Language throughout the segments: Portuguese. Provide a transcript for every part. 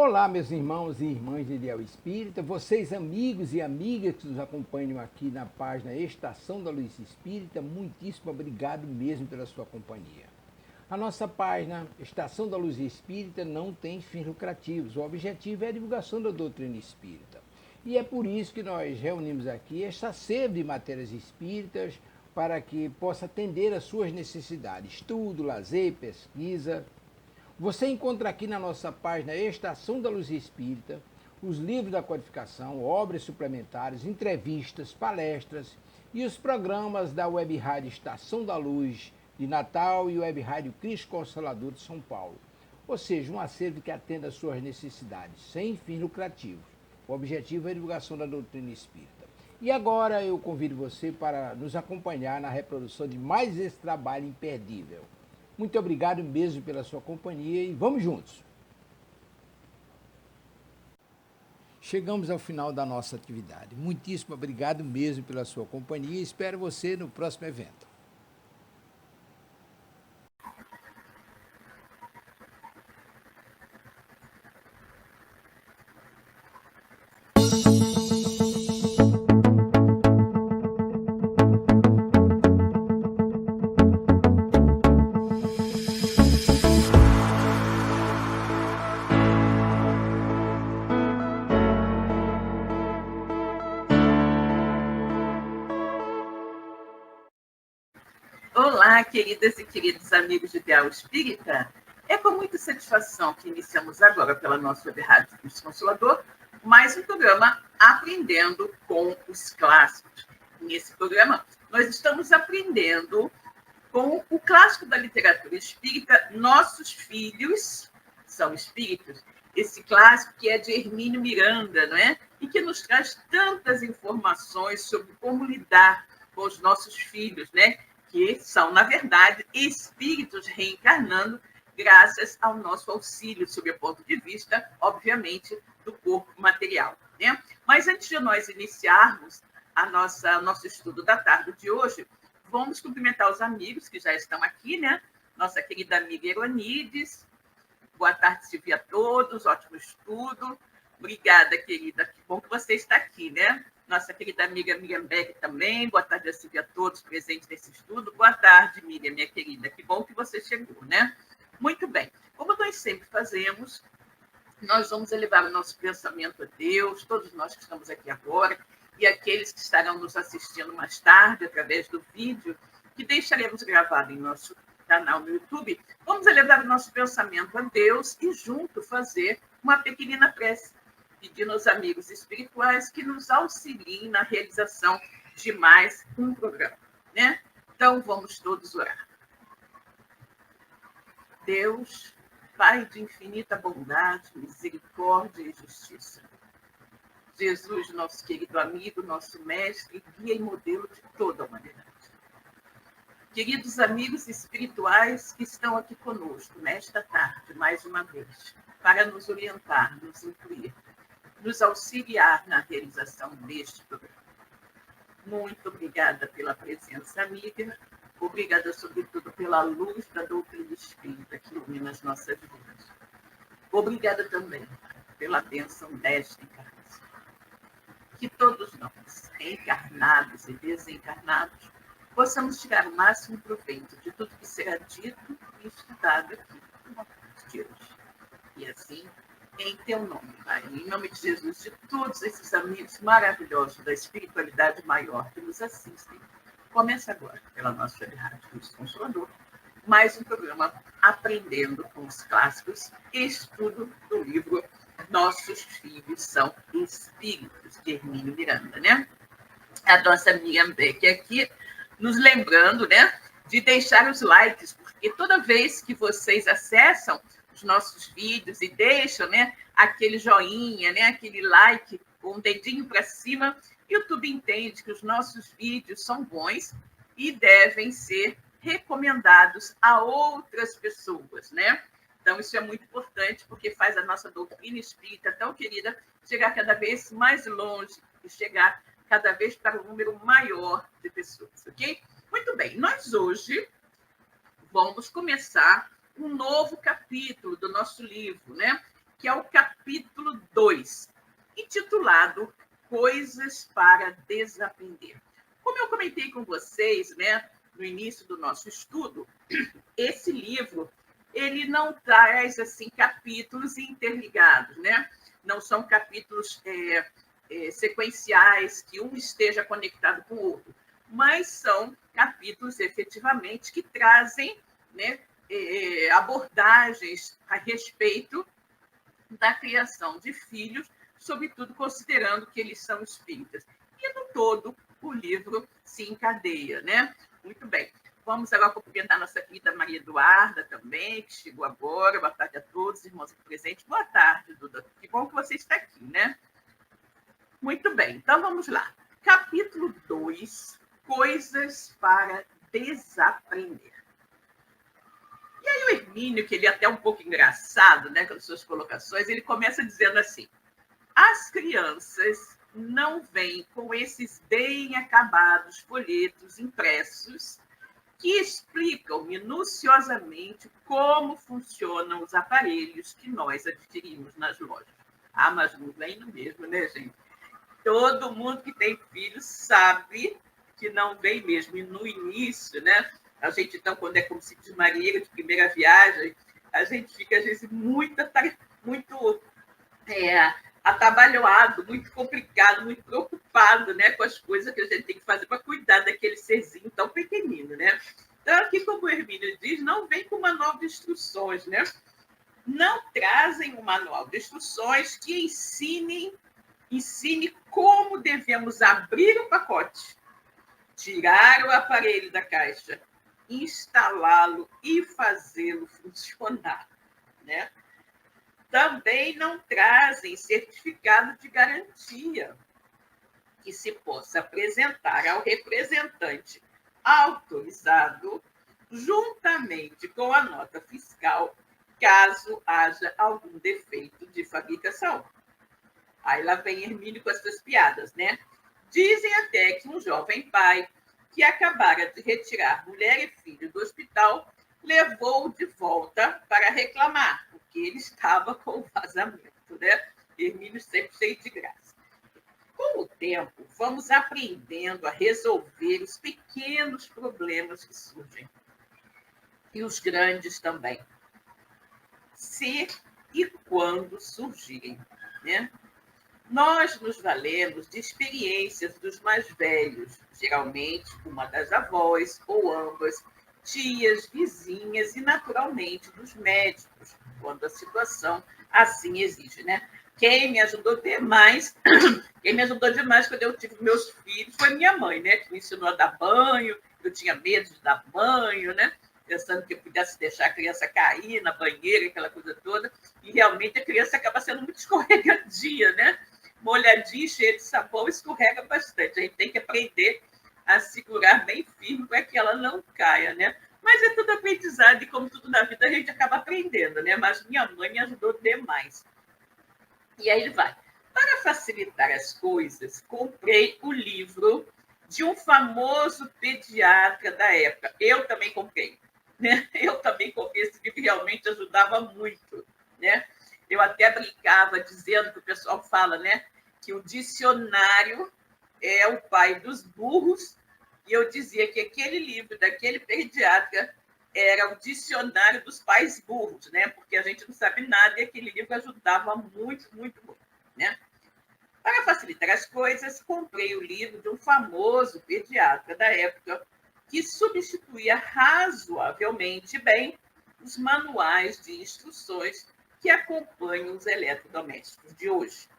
Olá, meus irmãos e irmãs de Ideal Espírita, vocês amigos e amigas que nos acompanham aqui na página Estação da Luz Espírita, muitíssimo obrigado mesmo pela sua companhia. A nossa página Estação da Luz Espírita não tem fins lucrativos, o objetivo é a divulgação da doutrina espírita. E é por isso que nós reunimos aqui esta sede de matérias espíritas para que possa atender às suas necessidades, estudo, lazer, pesquisa. Você encontra aqui na nossa página Estação da Luz Espírita os livros da codificação, obras suplementares, entrevistas, palestras e os programas da Web Rádio Estação da Luz de Natal e Web Rádio Cristo Consolador de São Paulo. Ou seja, um acervo que atenda às suas necessidades, sem fins lucrativos. O objetivo é a divulgação da doutrina espírita. E agora eu convido você para nos acompanhar na reprodução de mais esse trabalho imperdível. Muito obrigado mesmo pela sua companhia e vamos juntos! Chegamos ao final da nossa atividade. Muitíssimo obrigado mesmo pela sua companhia e espero você no próximo evento. Olá, queridas e queridos amigos de Ideal Espírita. É com muita satisfação que iniciamos agora pela nossa Web Rádio Cristo Consolador mais um programa Aprendendo com os Clássicos. Nesse programa, nós estamos aprendendo com o clássico da literatura espírita, Nossos Filhos São Espíritos. Esse clássico que é de Hermínio Miranda, não é? E que nos traz tantas informações sobre como lidar com os nossos filhos, né? Que são, na verdade, espíritos reencarnando graças ao nosso auxílio, sob o ponto de vista, obviamente, do corpo material, né? Mas antes de nós iniciarmos nosso estudo da tarde de hoje, vamos cumprimentar os amigos que já estão aqui, né? Nossa querida amiga Eronides. Boa tarde, Silvia, a todos. Ótimo estudo. Obrigada, querida. Que bom que você está aqui, né? Nossa querida amiga Miriam Beck também. Boa tarde, Silvia, a todos presentes nesse estudo. Boa tarde, Miriam, minha querida. Que bom que você chegou, né? Muito bem. Como nós sempre fazemos, nós vamos elevar o nosso pensamento a Deus, todos nós que estamos aqui agora, e aqueles que estarão nos assistindo mais tarde, através do vídeo, que deixaremos gravado em nosso canal no YouTube. Vamos elevar o nosso pensamento a Deus e, junto, fazer uma pequenina prece, pedindo aos amigos espirituais que nos auxiliem na realização de mais um programa, né? Então, vamos todos orar. Deus, Pai de infinita bondade, misericórdia e justiça. Jesus, nosso querido amigo, nosso mestre, guia e modelo de toda a humanidade. Queridos amigos espirituais que estão aqui conosco nesta tarde, mais uma vez, para nos orientar, nos incluir, nos auxiliar na realização deste programa. Muito obrigada pela presença amiga, obrigada, sobretudo, pela luz da doutrina espírita que ilumina as nossas vidas. Obrigada também pela bênção desta encarnação. Que todos nós, encarnados e desencarnados, possamos tirar o máximo proveito de tudo que será dito e estudado aqui no de hoje. E assim, em teu nome, Pai, em nome de Jesus, de todos esses amigos maravilhosos da espiritualidade maior que nos assistem, começa agora, pela nossa Rádio Cristo Consolador, mais um programa Aprendendo com os Clássicos, estudo do livro Nossos Filhos São Espíritos, de Hermínio Miranda, né? A nossa Miriam Beck aqui, nos lembrando, né, de deixar os likes, porque toda vez que vocês acessam os nossos vídeos e deixam, né, aquele joinha, né, aquele like, com um dedinho para cima, o YouTube entende que os nossos vídeos são bons e devem ser recomendados a outras pessoas, né? Então, isso é muito importante, porque faz a nossa doutrina espírita tão querida chegar cada vez mais longe e chegar cada vez para um número maior de pessoas, ok? Muito bem, nós hoje vamos começar um novo capítulo do nosso livro, né? que é o capítulo 2, intitulado Coisas para Desaprender. Como eu comentei com vocês, né, no início do nosso estudo, esse livro ele não traz assim capítulos interligados, né? Não são capítulos sequenciais que um esteja conectado com o outro, mas são capítulos efetivamente que trazem, né, abordagens a respeito da criação de filhos, sobretudo considerando que eles são espíritas. E no todo o livro se encadeia, né? Muito bem. Vamos agora cumprimentar a nossa querida Maria Eduarda também, que chegou agora. Boa tarde a todos, irmãos aqui presentes. Boa tarde, Duda. Que bom que você está aqui, né? Muito bem, então vamos lá. Capítulo 2, Coisas para Desaprender. E aí o Hermínio, que ele é até um pouco engraçado, né, com as suas colocações, ele começa dizendo assim: as crianças não vêm com esses bem acabados folhetos impressos que explicam minuciosamente como funcionam os aparelhos que nós adquirimos nas lojas. Ah, mas não vem no mesmo, né, gente? Todo mundo que tem filho sabe que não vem mesmo. E no início, né? A gente, então, quando é como se diz marinheiro de primeira viagem, a gente fica, às vezes, muito atabalhoado, muito complicado, muito preocupado, né, com as coisas que a gente tem que fazer para cuidar daquele serzinho tão pequenino, né? Então, aqui, como o Hermínio diz, não vem com manual de instruções, né? Não trazem um manual de instruções que ensine como devemos abrir o pacote, tirar o aparelho da caixa, instalá-lo e fazê-lo funcionar, né? Também não trazem certificado de garantia que se possa apresentar ao representante autorizado, juntamente com a nota fiscal, caso haja algum defeito de fabricação. Aí lá vem Hermínio com as suas piadas, né? Dizem até que um jovem pai que acabara de retirar mulher e filho do hospital levou-o de volta para reclamar, porque ele estava com vazamento, né? Hermínio sempre cheio de graça. Com o tempo, vamos aprendendo a resolver os pequenos problemas que surgem. E os grandes também. Se e quando surgirem, né? Nós nos valemos de experiências dos mais velhos, geralmente uma das avós ou ambas, tias, vizinhas e, naturalmente, dos médicos, quando a situação assim exige, né? Quem me ajudou demais quando eu tive meus filhos foi minha mãe, né? Que me ensinou a dar banho, eu tinha medo de dar banho, né? Pensando que eu pudesse deixar a criança cair na banheira, aquela coisa toda, e realmente a criança acaba sendo muito escorregadia, né? Molhadinha, cheia de sabão, escorrega bastante. A gente tem que aprender a segurar bem firme para que ela não caia, né? Mas é tudo aprendizado e, como tudo na vida, a gente acaba aprendendo, né? Mas minha mãe me ajudou demais. E aí ele vai. Para facilitar as coisas, comprei o livro de um famoso pediatra da época. Eu também comprei, né? Eu também comprei esse livro, realmente ajudava muito, né? Eu até brincava dizendo que o pessoal fala, né, que o dicionário é o pai dos burros, e eu dizia que aquele livro daquele pediatra era o dicionário dos pais burros, né? Porque a gente não sabe nada e aquele livro ajudava muito, muito, muito, né? Para facilitar as coisas, comprei o livro de um famoso pediatra da época que substituía razoavelmente bem os manuais de instruções que acompanham os eletrodomésticos de hoje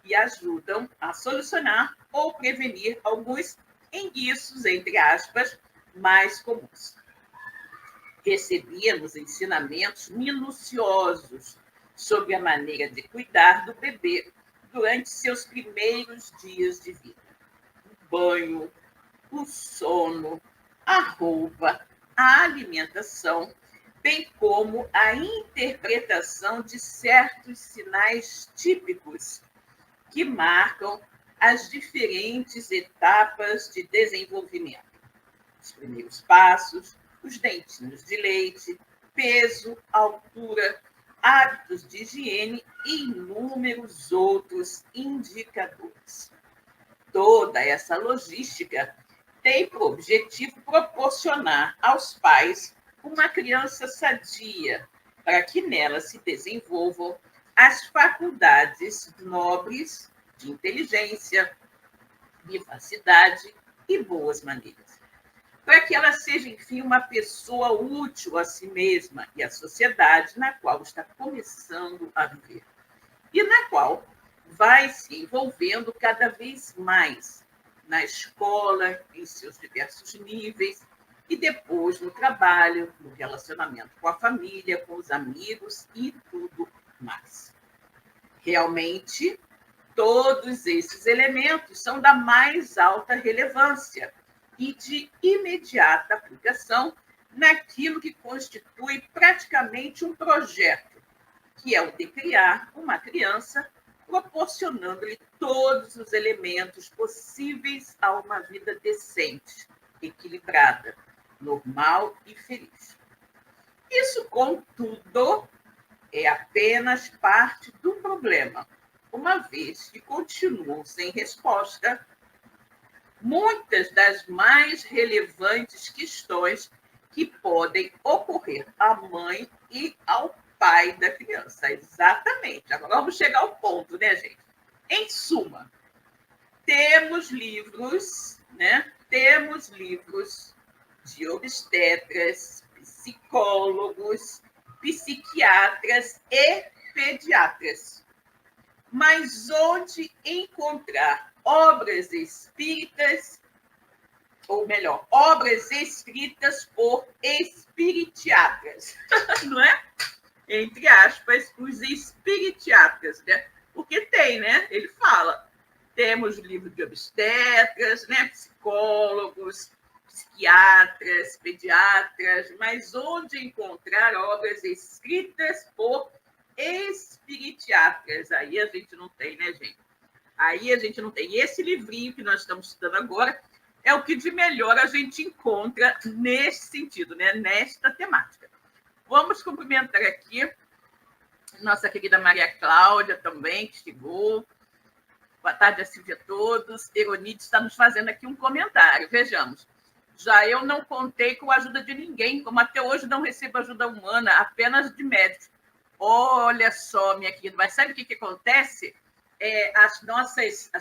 e ajudam a solucionar ou prevenir alguns enguiços, entre aspas, mais comuns. Recebíamos ensinamentos minuciosos sobre a maneira de cuidar do bebê durante seus primeiros dias de vida. O banho, o sono, a roupa, a alimentação, bem como a interpretação de certos sinais típicos que marcam as diferentes etapas de desenvolvimento. Os primeiros passos, os dentinhos de leite, peso, altura, hábitos de higiene e inúmeros outros indicadores. Toda essa logística tem por objetivo proporcionar aos pais uma criança sadia, para que nela se desenvolvam as faculdades nobres de inteligência, vivacidade e boas maneiras. Para que ela seja, enfim, uma pessoa útil a si mesma e à sociedade na qual está começando a viver. E na qual vai se envolvendo cada vez mais na escola, em seus diversos níveis, e depois no trabalho, no relacionamento com a família, com os amigos e tudo mais. Realmente, todos esses elementos são da mais alta relevância e de imediata aplicação naquilo que constitui praticamente um projeto, que é o de criar uma criança, proporcionando-lhe todos os elementos possíveis a uma vida decente, equilibrada, normal e feliz. Isso, contudo, é apenas parte do problema, uma vez que continuam sem resposta muitas das mais relevantes questões que podem ocorrer à mãe e ao pai da criança. Exatamente. Agora vamos chegar ao ponto, né, gente? Em suma, temos livros, né? Temos livros de obstetras, psicólogos, psiquiatras e pediatras. Mas onde encontrar obras espíritas, ou melhor, obras escritas por espiritiatras, não é? Entre aspas, os espiritiatras, né? Porque tem, né? Ele fala, temos livro de obstetras, né? Psicólogos, psiquiatras, pediatras, mas onde encontrar obras escritas por espiritiatras? Aí a gente não tem, né, gente? Aí a gente não tem. Esse livrinho que nós estamos estudando agora é o que de melhor a gente encontra nesse sentido, né? Nesta temática. Vamos cumprimentar aqui nossa querida Maria Cláudia também, que chegou. Boa tarde a Silvia a todos. Eronide está nos fazendo aqui um comentário. Vejamos. Já eu não contei com a ajuda de ninguém, como até hoje não recebo ajuda humana, apenas de médicos. Olha só, minha querida, mas sabe o que acontece? As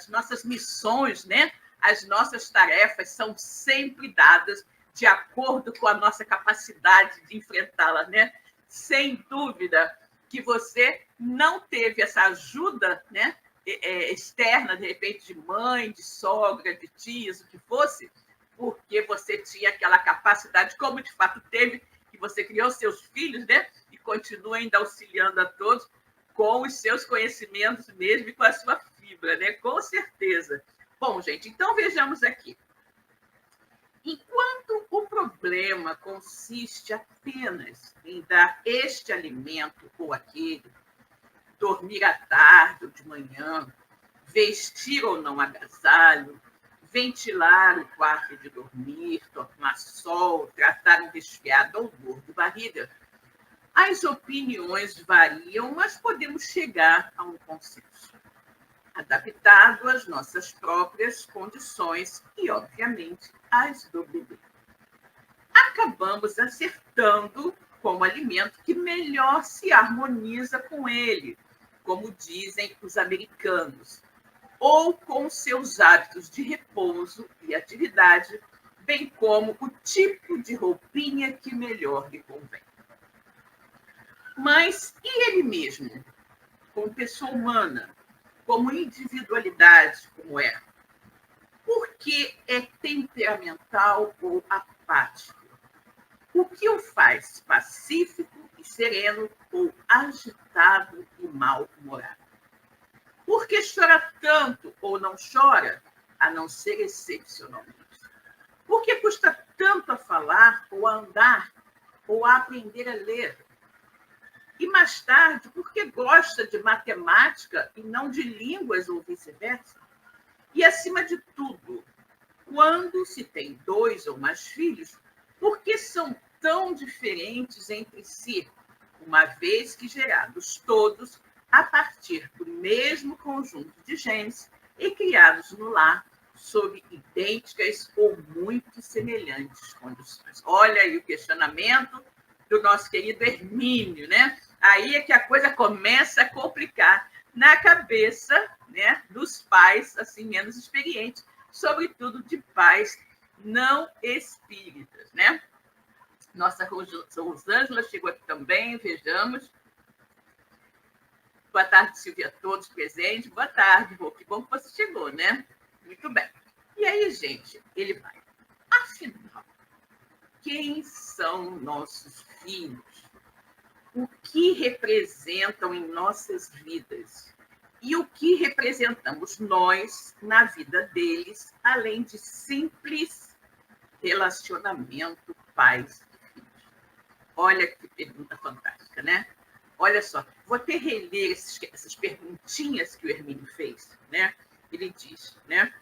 nossas missões, né? As nossas tarefas são sempre dadas de acordo com a nossa capacidade de enfrentá-las, né? Sem dúvida que você não teve essa ajuda, né? Externa, de repente, de mãe, de sogra, de tias, o que fosse, porque você tinha aquela capacidade, como de fato teve, que você criou seus filhos, né? E continua ainda auxiliando a todos com os seus conhecimentos mesmo e com a sua fibra, né? Com certeza. Bom, gente, então vejamos aqui. Enquanto o problema consiste apenas em dar este alimento ou aquele, dormir à tarde ou de manhã, vestir ou não agasalho, ventilar o quarto de dormir, tomar sol, tratar um resfriado ou dor de barriga, as opiniões variam, mas podemos chegar a um consenso, adaptado às nossas próprias condições e, obviamente, às do bebê. Acabamos acertando com o alimento que melhor se harmoniza com ele, como dizem os americanos, ou com seus hábitos de repouso e atividade, bem como o tipo de roupinha que melhor lhe convém. Mas e ele mesmo, como pessoa humana, como individualidade, como é? Por que é temperamental ou apático? O que o faz pacífico e sereno ou agitado e mal-humorado? Por que chora tanto ou não chora, a não ser excepcionalmente? Por que custa tanto a falar ou a andar ou a aprender a ler? E mais tarde, porque gosta de matemática e não de línguas ou vice-versa? E, acima de tudo, quando se tem 2 ou mais filhos, por que são tão diferentes entre si? uma vez que gerados todos a partir do mesmo conjunto de genes e criados no lar sob idênticas ou muito semelhantes condições. Olha aí o questionamento do nosso querido Hermínio, né? Aí é que a coisa começa a complicar na cabeça, né, dos pais assim menos experientes, sobretudo de pais não espíritas, né? Nossa Rosângela chegou aqui também, vejamos. Boa tarde, Silvia, a todos presentes. Boa tarde, Rô. Que bom que você chegou, né? Muito bem. E aí, gente, ele vai. Afinal, quem são nossos filhos? O que representam em nossas vidas? E o que representamos nós na vida deles, além de simples relacionamento pais e filhos? Olha que pergunta fantástica, né? Olha só, vou até reler essas perguntinhas que o Hermínio fez, né? Ele diz, né?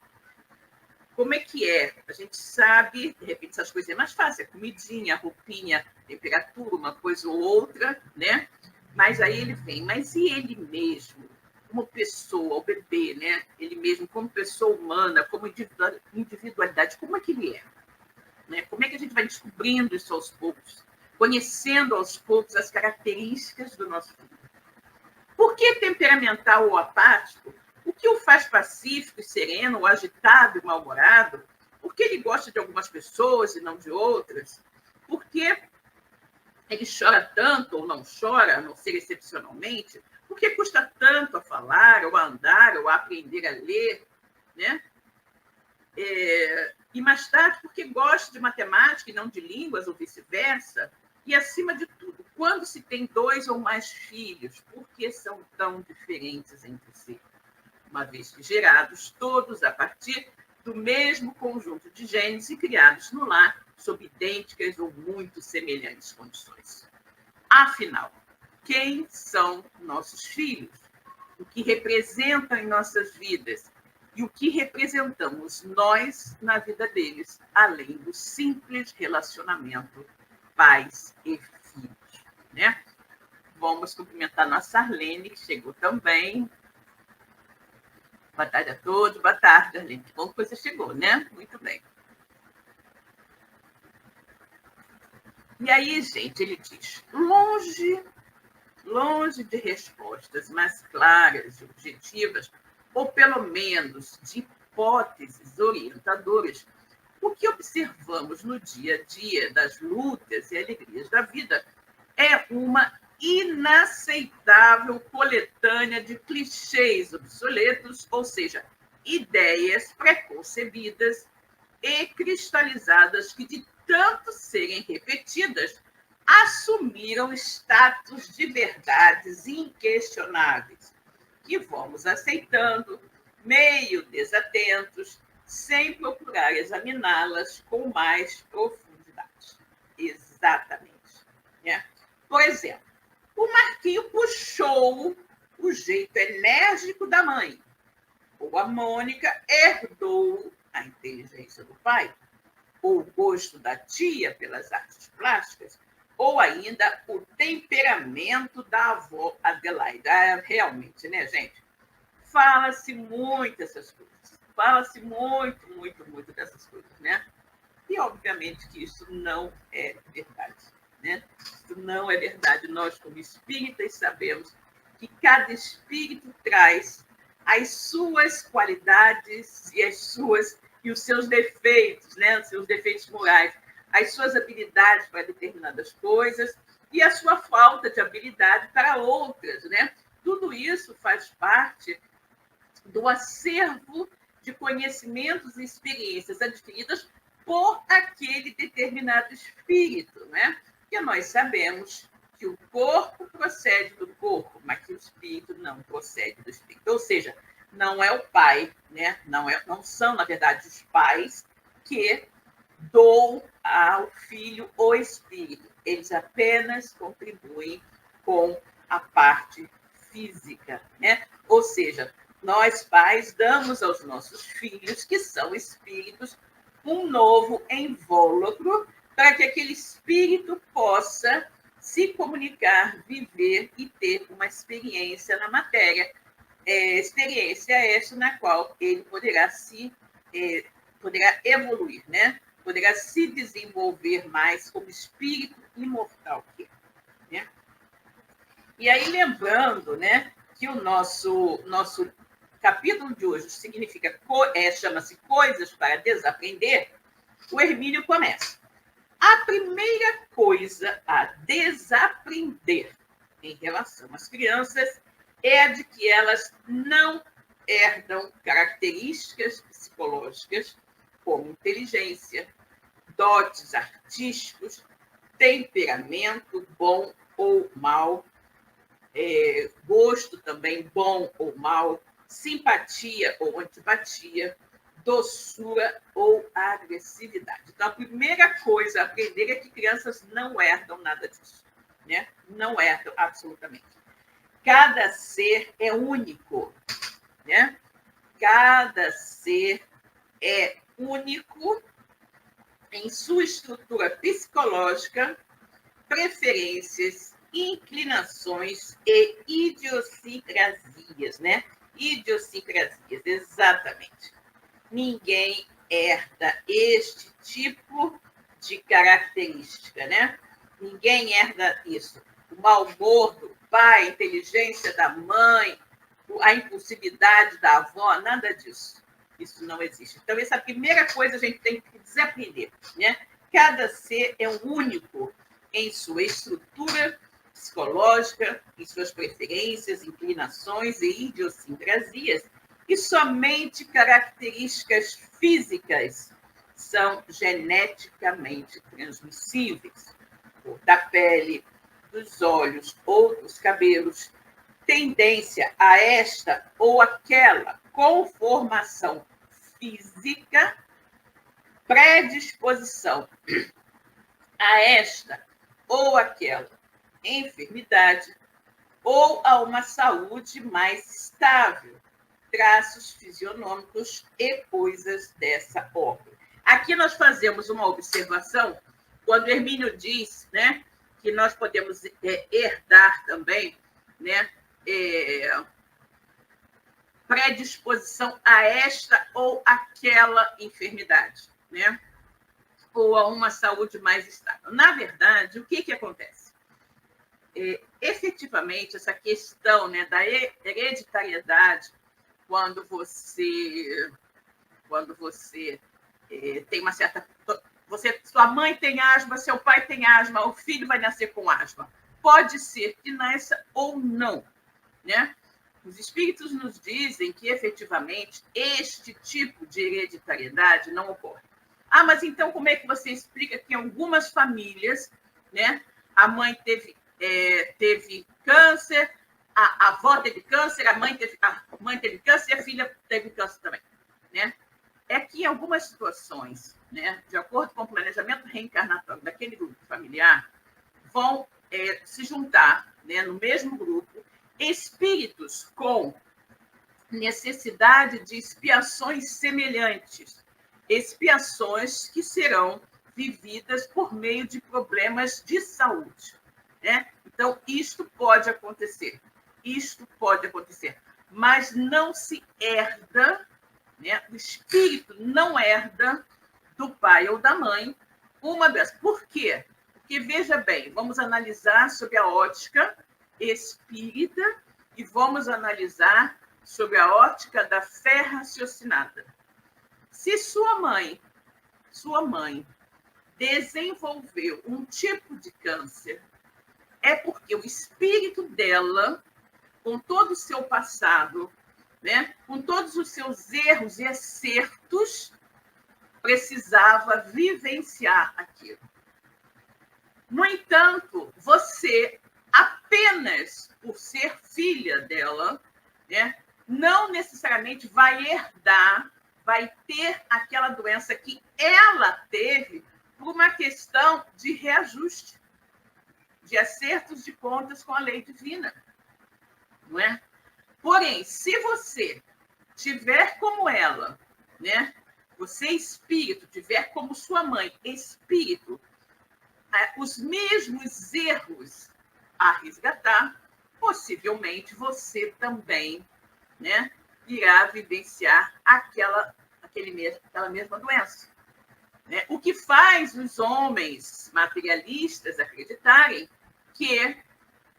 Como é que é? A gente sabe, de repente, essas coisas é mais fácil, a comidinha, a roupinha, temperatura, uma coisa ou outra, né? Mas aí ele vem, mas e ele mesmo, como pessoa, o bebê, né? Ele mesmo como pessoa humana, como individualidade, como é que ele é? Né? Como é que a gente vai descobrindo isso aos poucos? Conhecendo aos poucos as características do nosso filho. Por que temperamental ou apático? O que o faz pacífico e sereno, ou agitado e mal-humorado? Por que ele gosta de algumas pessoas e não de outras? Por que ele chora tanto ou não chora, a não ser excepcionalmente? Por que custa tanto a falar, ou a andar, ou a aprender a ler? Né? E mais tarde, porque gosta de matemática e não de línguas, ou vice-versa. E, acima de tudo, quando se tem 2 ou mais filhos, por que são tão diferentes entre si? Uma vez que gerados todos a partir do mesmo conjunto de genes e criados no lar sob idênticas ou muito semelhantes condições. Afinal, quem são nossos filhos? O que representam em nossas vidas? E o que representamos nós na vida deles, além do simples relacionamento pais e filhos, né? Vamos cumprimentar a nossa Arlene, que chegou também. Boa tarde a todos. Boa tarde, Arlene. Que bom que você chegou, né? Muito bem. E aí, gente, ele diz, longe de respostas mais claras e objetivas, ou pelo menos de hipóteses orientadoras, o que observamos no dia a dia das lutas e alegrias da vida é uma inaceitável coletânea de clichês obsoletos, ou seja, ideias preconcebidas e cristalizadas que, de tanto serem repetidas, assumiram status de verdades inquestionáveis, que vamos aceitando, meio desatentos, sem procurar examiná-las com mais profundidade. Exatamente. Né? Por exemplo, o Marquinho puxou o jeito enérgico da mãe, ou a Mônica herdou a inteligência do pai, ou o gosto da tia pelas artes plásticas, ou ainda o temperamento da avó Adelaida. Realmente, né, gente? Fala-se muito dessas coisas. Fala-se muito, muito, muito dessas coisas, né? E, obviamente, que isso não é verdade. Né? Isso não é verdade. Nós, como espíritas, sabemos que cada espírito traz as suas qualidades e os seus defeitos, né? Os seus defeitos morais, as suas habilidades para determinadas coisas e a sua falta de habilidade para outras, né? Tudo isso faz parte do acervo de conhecimentos e experiências adquiridas por aquele determinado espírito, né? Porque nós sabemos que o corpo procede do corpo, mas que o espírito não procede do espírito. Ou seja, não é o pai, né? Não são, na verdade, os pais que dão ao filho o espírito. Eles apenas contribuem com a parte física, né? Ou seja, nós pais damos aos nossos filhos, que são espíritos, um novo invólucro para que aquele espírito possa se comunicar, viver e ter uma experiência na matéria. Experiência esta na qual ele poderá poderá evoluir, né? Poderá se desenvolver mais como espírito imortal que é, né? E aí, lembrando, né, que o nosso capítulo de hoje significa chama-se Coisas para Desaprender, o Hermínio começa. A primeira coisa a desaprender em relação às crianças é a de que elas não herdam características psicológicas como inteligência, dotes artísticos, temperamento bom ou mal, gosto também bom ou mal, simpatia ou antipatia, doçura ou agressividade. Então, a primeira coisa a aprender é que crianças não herdam nada disso, né? Não herdam absolutamente. Cada ser é único, né? Cada ser é único em sua estrutura psicológica, preferências, inclinações e idiosincrasias, né? Idiosincrasias, exatamente. Ninguém herda este tipo de característica, né? Ninguém herda isso. O mau humor do pai, a inteligência da mãe, a impulsividade da avó, nada disso. Isso não existe. Então, essa é a primeira coisa que a gente tem que desaprender, né? Cada ser é único em sua estrutura psicológica, em suas preferências, inclinações e idiosincrasias, e somente características físicas são geneticamente transmissíveis. Cor da pele, dos olhos ou dos cabelos, tendência a esta ou aquela conformação física, predisposição a esta ou aquela enfermidade ou a uma saúde mais estável, traços fisionômicos e coisas dessa ordem. Aqui nós fazemos uma observação quando Hermínio diz, né, que nós podemos herdar também, né, predisposição a esta ou aquela enfermidade, né, ou a uma saúde mais estável. Na verdade, o que acontece? Efetivamente, essa questão, né, da hereditariedade, quando você tem uma certa... sua mãe tem asma, seu pai tem asma, o filho vai nascer com asma. Pode ser que nasça ou não, né? Os espíritos nos dizem que, efetivamente, este tipo de hereditariedade não ocorre. Ah, mas então como é que você explica que em algumas famílias, né, a mãe teve câncer, a avó teve câncer, a mãe teve câncer e a filha teve câncer também, né? É que em algumas situações, né, de acordo com o planejamento reencarnatório daquele grupo familiar, vão se juntar, né, no mesmo grupo espíritos com necessidade de expiações semelhantes, expiações que serão vividas por meio de problemas de saúde, né? Então, isto pode acontecer, mas não se herda, né? O espírito não herda do pai ou da mãe uma doença. Por quê? Porque, veja bem, vamos analisar sob a ótica espírita e vamos analisar sob a ótica da fé raciocinada. Se sua mãe desenvolveu um tipo de câncer, é porque o espírito dela, com todo o seu passado, né, com todos os seus erros e acertos, precisava vivenciar aquilo. No entanto, você, apenas por ser filha dela, né, não necessariamente vai herdar, vai ter aquela doença que ela teve por uma questão de reajuste, de acertos de contas com a lei divina, não é? Porém, se você tiver como ela, né, você espírito, tiver como sua mãe espírito, os mesmos erros a resgatar, possivelmente você também, né, irá vivenciar aquela mesma doença. Né? O que faz os homens materialistas acreditarem que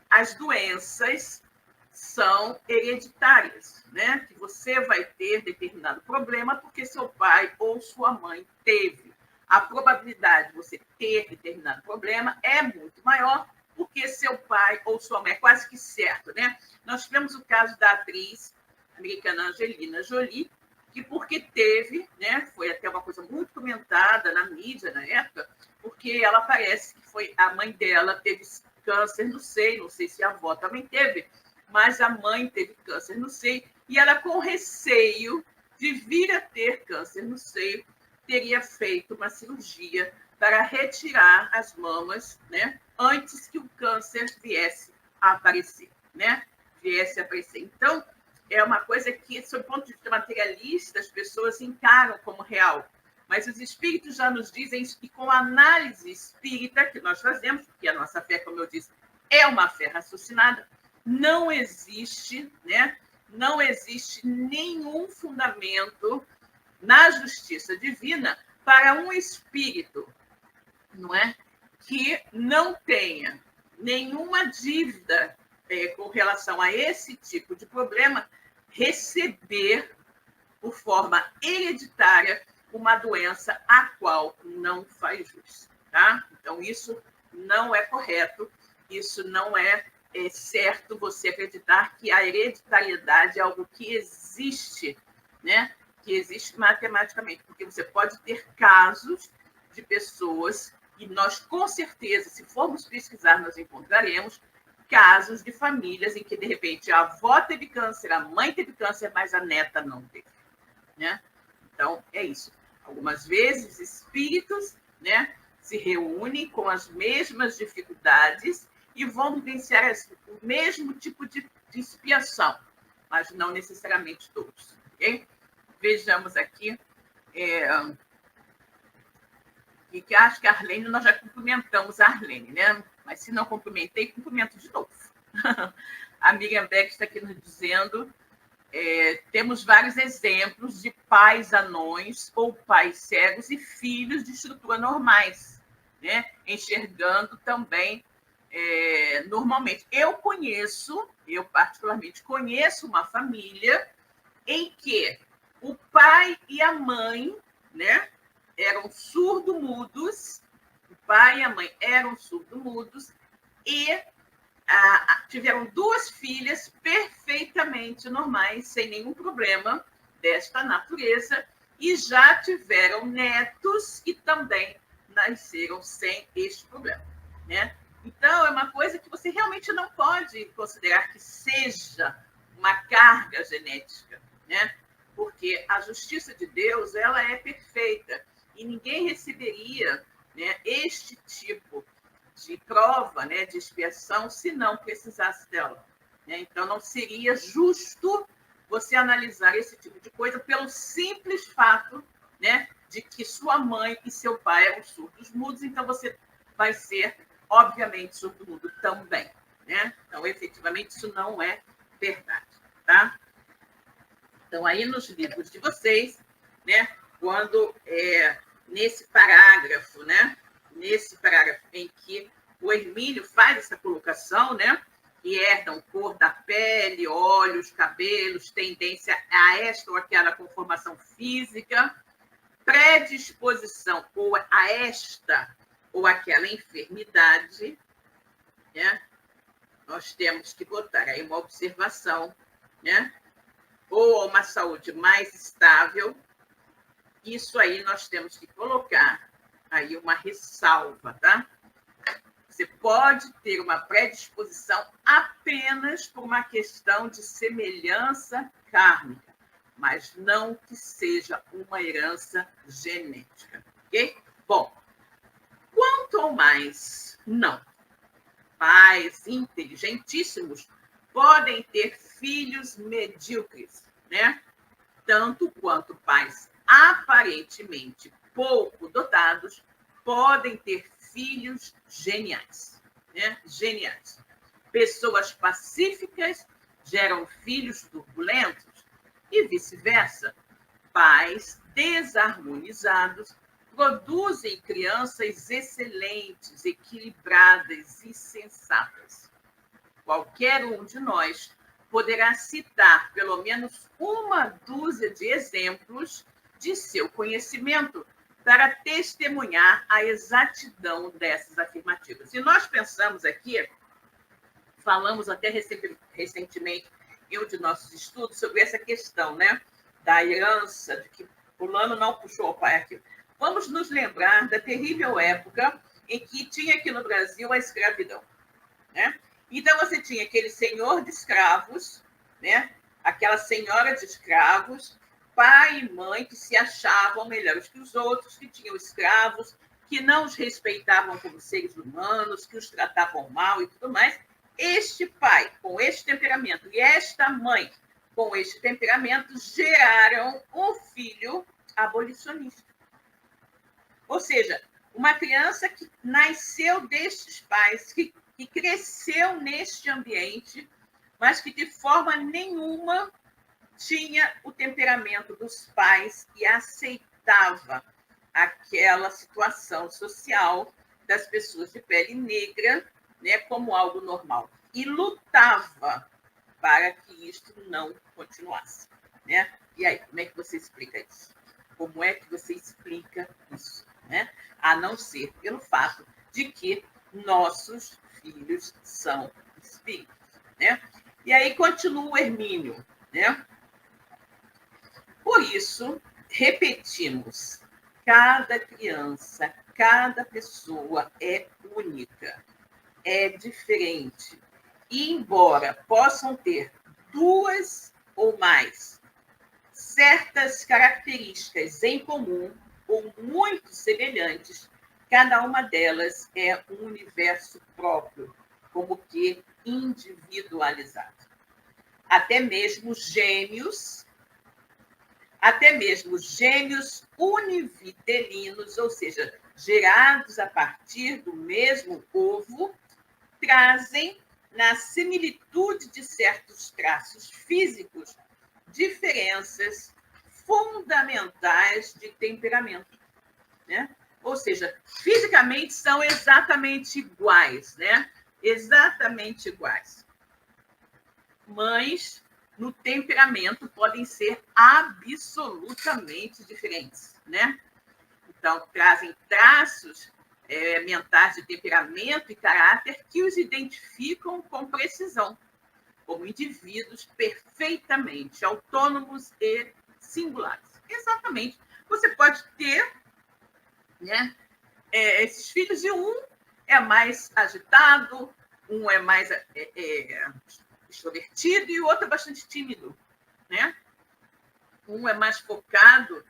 as doenças são hereditárias, né? Que você vai ter determinado problema porque seu pai ou sua mãe teve. A probabilidade de você ter determinado problema é muito maior porque seu pai ou sua mãe, é quase que certo, né? Nós tivemos o caso da atriz americana Angelina Jolie, que porque teve, né, foi até uma coisa muito comentada na mídia na época, porque ela parece que foi a mãe dela teve câncer no seio, não sei se a avó também teve, mas a mãe teve câncer no seio, e ela, com receio de vir a ter câncer no seio, teria feito uma cirurgia para retirar as mamas, né, antes que o câncer viesse a aparecer, né? Viesse a aparecer. Então, é uma coisa que, sob o ponto de vista materialista, as pessoas encaram como real. Mas os espíritos já nos dizem que, com a análise espírita que nós fazemos, porque a nossa fé, como eu disse, é uma fé raciocinada, não existe, né? Não existe nenhum fundamento na justiça divina para um espírito, não é, que não tenha nenhuma dívida com relação a esse tipo de problema, receber por forma hereditária uma doença a qual não faz jus, tá? Então, isso não é correto, isso não é certo você acreditar que a hereditariedade é algo que existe, né? Que existe matematicamente, porque você pode ter casos de pessoas, e nós, com certeza, se formos pesquisar, nós encontraremos casos de famílias em que, de repente, a avó teve câncer, a mãe teve câncer, mas a neta não teve, né? Então, é isso. Algumas vezes, espíritos, né, se reúnem com as mesmas dificuldades e vão vivenciar o mesmo tipo de expiação, mas não necessariamente todos, ok? Vejamos aqui, e que acho que a Arlene, nós já cumprimentamos a Arlene, né? Mas se não cumprimentei, cumprimento de novo. A Miriam Beck está aqui nos dizendo, temos vários exemplos de pais anões ou pais cegos e filhos de estrutura normais, né? Enxergando também normalmente. Eu particularmente conheço uma família em que o pai e a mãe, né, eram surdo-mudos, o pai e a mãe eram surdo-mudos e tiveram 2 filhas perfeitamente normais, sem nenhum problema desta natureza, e já tiveram netos que também nasceram sem este problema, né? Então, é uma coisa que você realmente não pode considerar que seja uma carga genética, né? Porque a justiça de Deus, ela é perfeita e ninguém receberia, né, este tipo de prova, né, de expiação, se não precisasse dela, né? Então, não seria justo você analisar esse tipo de coisa pelo simples fato, né, de que sua mãe e seu pai eram surdos-mudos, então você vai ser, obviamente, surdo-mudo também, né? Então, efetivamente, isso não é verdade, tá? Então, aí nos livros de vocês, né, quando nesse parágrafo, né, nesse parágrafo em que o Hermínio faz essa colocação, né, que herdam cor da pele, olhos, cabelos, tendência a esta ou aquela conformação física, predisposição ou a esta ou aquela enfermidade, né, nós temos que botar aí uma observação, né, ou a uma saúde mais estável, isso aí nós temos que colocar aí uma ressalva, tá? Você pode ter uma predisposição apenas por uma questão de semelhança kármica, mas não que seja uma herança genética, ok? Bom, quanto ao mais, não. Pais inteligentíssimos podem ter filhos medíocres, né? Tanto quanto pais aparentemente pouco dotados podem ter filhos geniais, né? Geniais. Pessoas pacíficas geram filhos turbulentos e vice-versa. Pais desarmonizados produzem crianças excelentes, equilibradas e sensatas. Qualquer um de nós poderá citar pelo menos uma dúzia de exemplos de seu conhecimento para testemunhar a exatidão dessas afirmativas. E nós pensamos aqui, falamos até recentemente em um de nossos estudos sobre essa questão, né, da herança, de que fulano não puxou o pai aqui. Vamos nos lembrar da terrível época em que tinha aqui no Brasil a escravidão, né? Então, você tinha aquele senhor de escravos, né? Aquela senhora de escravos, pai e mãe que se achavam melhores que os outros, que tinham escravos, que não os respeitavam como seres humanos, que os tratavam mal e tudo mais. Este pai, com este temperamento, e esta mãe, com este temperamento, geraram um filho abolicionista. Ou seja, uma criança que nasceu destes pais, que cresceu neste ambiente, mas que de forma nenhuma tinha o temperamento dos pais e aceitava aquela situação social das pessoas de pele negra, né, como algo normal. E lutava para que isto não continuasse, né? E aí, como é que você explica isso? Como é que você explica isso, né? A não ser pelo fato de que nossos filhos são espíritos, né? E aí continua o Hermínio, né? Por isso, repetimos, cada criança, cada pessoa é única, é diferente. E embora possam ter duas ou mais certas características em comum ou muito semelhantes, cada uma delas é um universo próprio, como que individualizado. Até mesmo gêmeos univitelinos, ou seja, gerados a partir do mesmo ovo, trazem, na similitude de certos traços físicos, diferenças fundamentais de temperamento, né? Ou seja, fisicamente são exatamente iguais, né? Exatamente iguais. Mas no temperamento podem ser absolutamente diferentes, né? Então, trazem traços mentais de temperamento e caráter que os identificam com precisão, como indivíduos perfeitamente autônomos e singulares. Exatamente. Você pode ter, né, esses filhos, e um é mais agitado, um é mais extrovertido e o outro é bastante tímido, né? Um é mais focado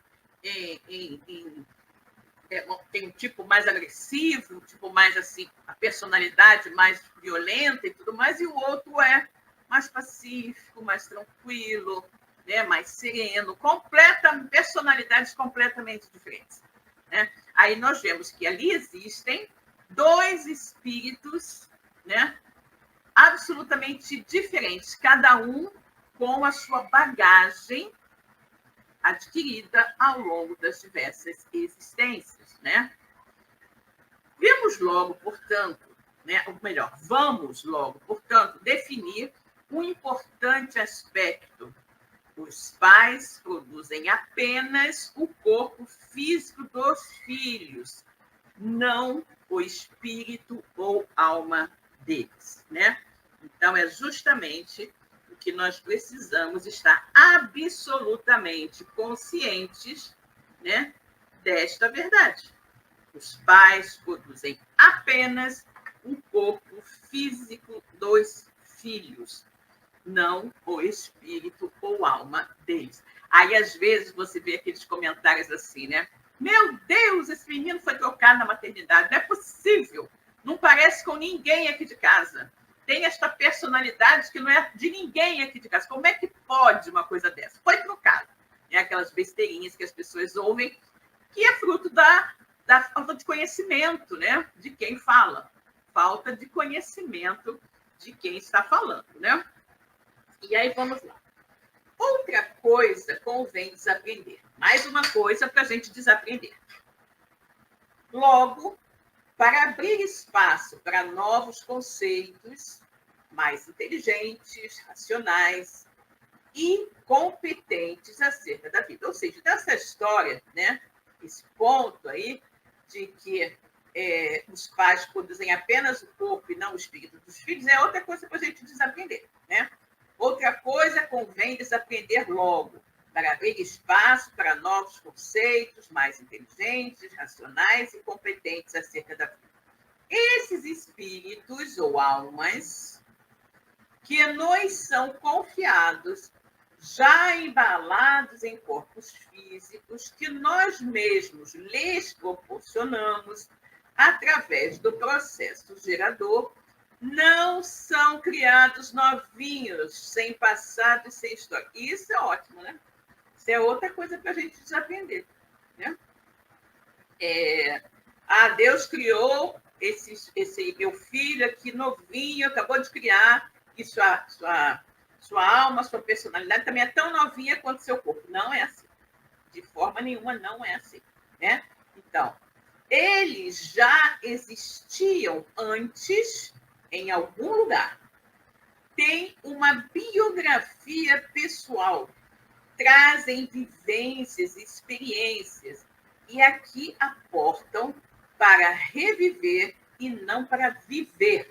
tem um tipo mais agressivo, um tipo mais assim, a personalidade mais violenta e tudo mais, e o outro é mais pacífico, mais tranquilo, né? Mais sereno, personalidades completamente diferentes, né? Aí nós vemos que ali existem dois espíritos, né? Absolutamente diferentes, cada um com a sua bagagem adquirida ao longo das diversas existências, né? Vamos logo, portanto, definir um importante aspecto. Os pais produzem apenas o corpo físico dos filhos, não o espírito ou alma deles, né? Então, é justamente o que nós precisamos estar absolutamente conscientes, né, desta verdade. Os pais produzem apenas o corpo físico dos filhos, não o espírito ou alma deles. Aí, às vezes, você vê aqueles comentários assim, né? Meu Deus, esse menino foi trocado na maternidade. Não é possível. Não parece com ninguém aqui de casa. Tem esta personalidade que não é de ninguém aqui de casa. Como é que pode uma coisa dessa? Foi trocado. É aquelas besteirinhas que as pessoas ouvem, que é fruto da da falta de conhecimento, né, de quem fala, falta de conhecimento de quem está falando, né? E aí vamos lá. Outra coisa convém desaprender. Mais uma coisa para a gente desaprender. Logo, para abrir espaço para novos conceitos mais inteligentes, racionais e competentes acerca da vida. Ou seja, dessa história, né, esse ponto aí de que os pais produzem apenas o corpo e não o espírito dos filhos, é outra coisa para a gente desaprender, né? Outra coisa convém desaprender logo, para abrir espaço para novos conceitos mais inteligentes, racionais e competentes acerca da vida. Esses espíritos ou almas que nos são confiados, já embalados em corpos físicos, que nós mesmos lhes proporcionamos através do processo gerador, não são criados novinhos, sem passado e sem história. Isso é ótimo, né? Isso é outra coisa para a gente desaprender, né? Deus criou esse meu filho aqui novinho, acabou de criar, e sua alma, sua personalidade também é tão novinha quanto seu corpo. Não é assim. De forma nenhuma, não é assim, né? Então, eles já existiam antes em algum lugar. Tem uma biografia pessoal, trazem vivências, experiências, e aqui aportam para reviver e não para viver.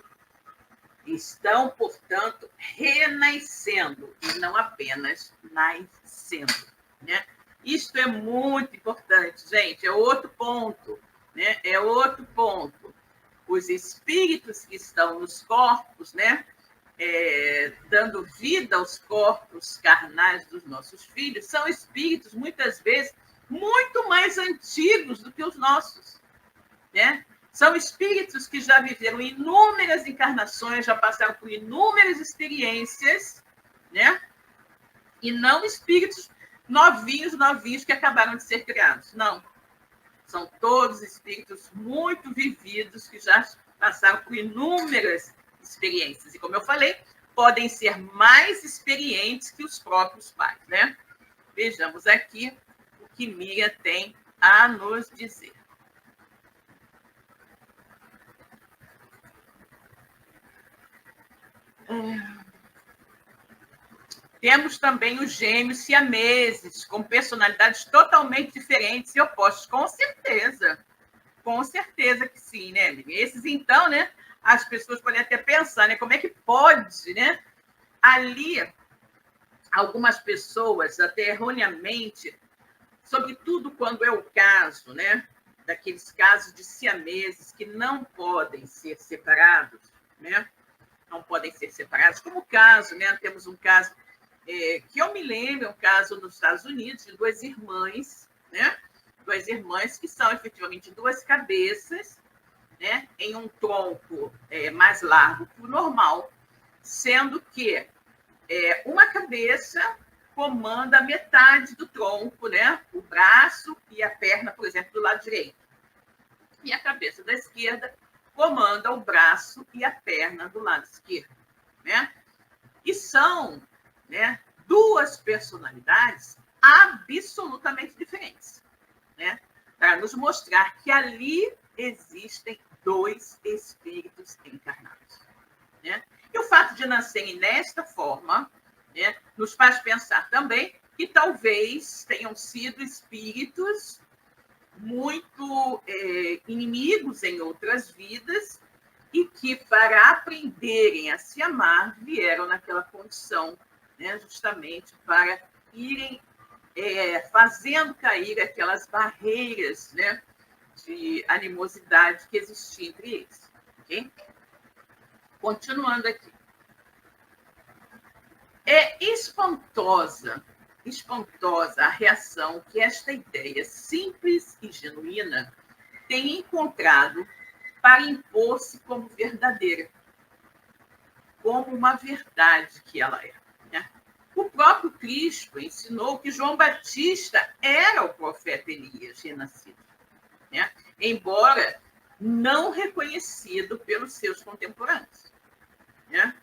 Estão, portanto, renascendo e não apenas nascendo, né? Isto é muito importante, gente, é outro ponto, né? É outro ponto. Os espíritos que estão nos corpos, né? Dando vida aos corpos carnais dos nossos filhos, são espíritos, muitas vezes, muito mais antigos do que os nossos, né? São espíritos que já viveram inúmeras encarnações, já passaram por inúmeras experiências, né? E não espíritos novinhos que acabaram de ser criados. Não. São todos espíritos muito vividos que já passaram por inúmeras experiências. E, como eu falei, podem ser mais experientes que os próprios pais, né? Vejamos aqui o que Miriam tem a nos dizer. Temos também os gêmeos siameses, com personalidades totalmente diferentes e opostas. Com certeza que sim, né, amiga? Esses, então, né, as pessoas podem até pensar, né, como é que pode, né? Ali, algumas pessoas, até erroneamente, sobretudo quando é o caso, né, daqueles casos de siameses que não podem ser separados, né? Não podem ser separados, como o caso, né? Temos um caso que eu me lembro, um caso nos Estados Unidos, de duas irmãs, né? Duas irmãs que são efetivamente duas cabeças, né? Em um tronco mais largo que o normal, sendo que uma cabeça comanda metade do tronco, né? O braço e a perna, por exemplo, do lado direito. E a cabeça da esquerda comanda o braço e a perna do lado esquerdo, né? E são, né, duas personalidades absolutamente diferentes, né? Para nos mostrar que ali existem dois espíritos encarnados, né? E o fato de nascerem nesta forma, né, nos faz pensar também que talvez tenham sido espíritos muito inimigos em outras vidas e que, para aprenderem a se amar, vieram naquela condição, né, justamente para irem fazendo cair aquelas barreiras, né, de animosidade que existia entre eles. Okay? Continuando aqui. É espantosa a reação que esta ideia simples e genuína tem encontrado para impor-se como verdadeira, como uma verdade que ela é, né? O próprio Cristo ensinou que João Batista era o profeta Elias renascido, né? Embora não reconhecido pelos seus contemporâneos, né?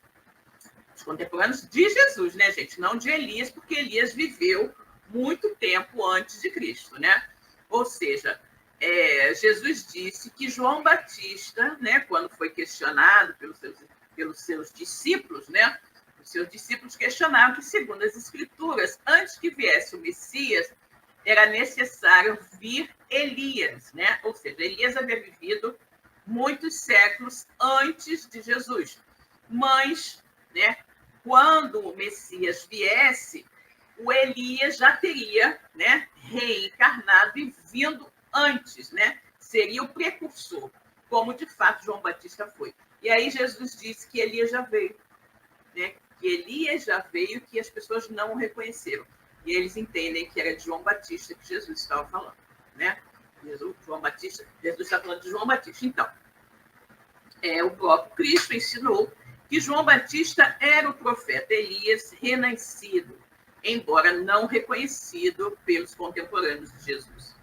Os contemporâneos de Jesus, né, gente? Não de Elias, porque Elias viveu muito tempo antes de Cristo, né? Ou seja, Jesus disse que João Batista, né, quando foi questionado pelos seus discípulos, né? Os seus discípulos questionaram que, segundo as Escrituras, antes que viesse o Messias, era necessário vir Elias, né? Ou seja, Elias havia vivido muitos séculos antes de Jesus. Mas, né, quando o Messias viesse, o Elias já teria, né, reencarnado e vindo antes, né? Seria o precursor, como de fato João Batista foi. E aí Jesus disse que Elias já veio, né? Que Elias já veio, que as pessoas não o reconheceram. E eles entendem que era de João Batista que Jesus estava falando, né? Jesus está falando de João Batista. Então, o próprio Cristo ensinou que João Batista era o profeta Elias renascido, embora não reconhecido pelos contemporâneos de Jesus.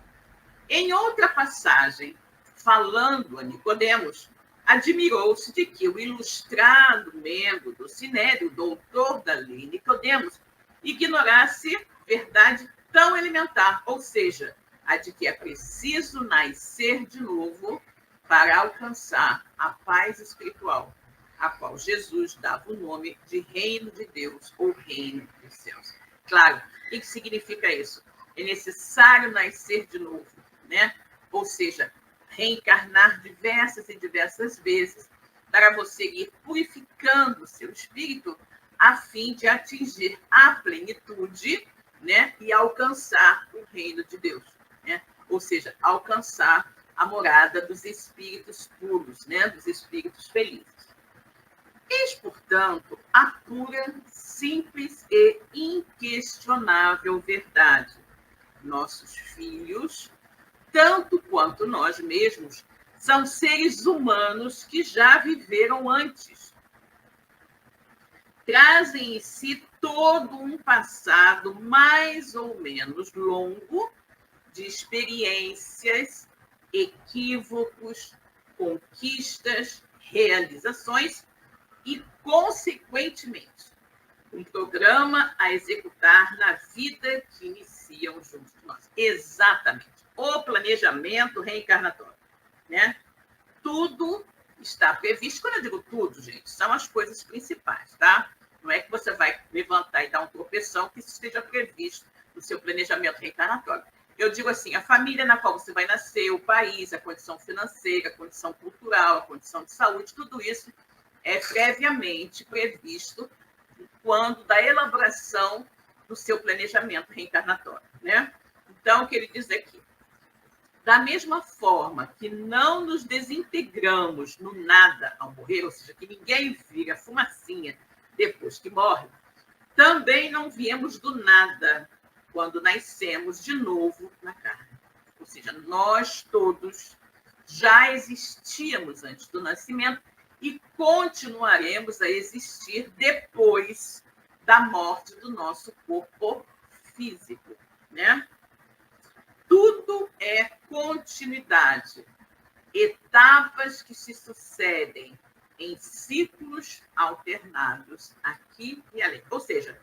Em outra passagem, falando a Nicodemos, admirou-se de que o ilustrado membro do Sinédrio, doutor da lei Nicodemos, ignorasse verdade tão elementar, ou seja, a de que é preciso nascer de novo para alcançar a paz espiritual, a qual Jesus dava o nome de Reino de Deus ou Reino dos Céus. Claro, o que significa isso? É necessário nascer de novo, né? Ou seja, reencarnar diversas e diversas vezes para você ir purificando o seu espírito a fim de atingir a plenitude, né? E alcançar o reino de Deus, né? Ou seja, alcançar a morada dos espíritos puros, né? Dos espíritos felizes. Eis, portanto, a pura, simples e inquestionável verdade. Nossos filhos, tanto quanto nós mesmos, são seres humanos que já viveram antes. Trazem em si todo um passado mais ou menos longo de experiências, equívocos, conquistas, realizações e, consequentemente, um programa a executar na vida que iniciam junto de nós. Exatamente. O planejamento reencarnatório, né? Tudo está previsto. Quando eu digo tudo, gente, são as coisas principais, tá? Não é que você vai levantar e dar um tropeção que isso esteja previsto no seu planejamento reencarnatório. Eu digo assim, a família na qual você vai nascer, o país, a condição financeira, a condição cultural, a condição de saúde, tudo isso é previamente previsto quando da elaboração do seu planejamento reencarnatório, né? Então, o que ele diz aqui, da mesma forma que não nos desintegramos no nada ao morrer, ou seja, que ninguém vira fumacinha depois que morre, também não viemos do nada quando nascemos de novo na carne. Ou seja, nós todos já existíamos antes do nascimento e continuaremos a existir depois da morte do nosso corpo físico, né? Tudo é continuidade, etapas que se sucedem em ciclos alternados aqui e ali. Ou seja,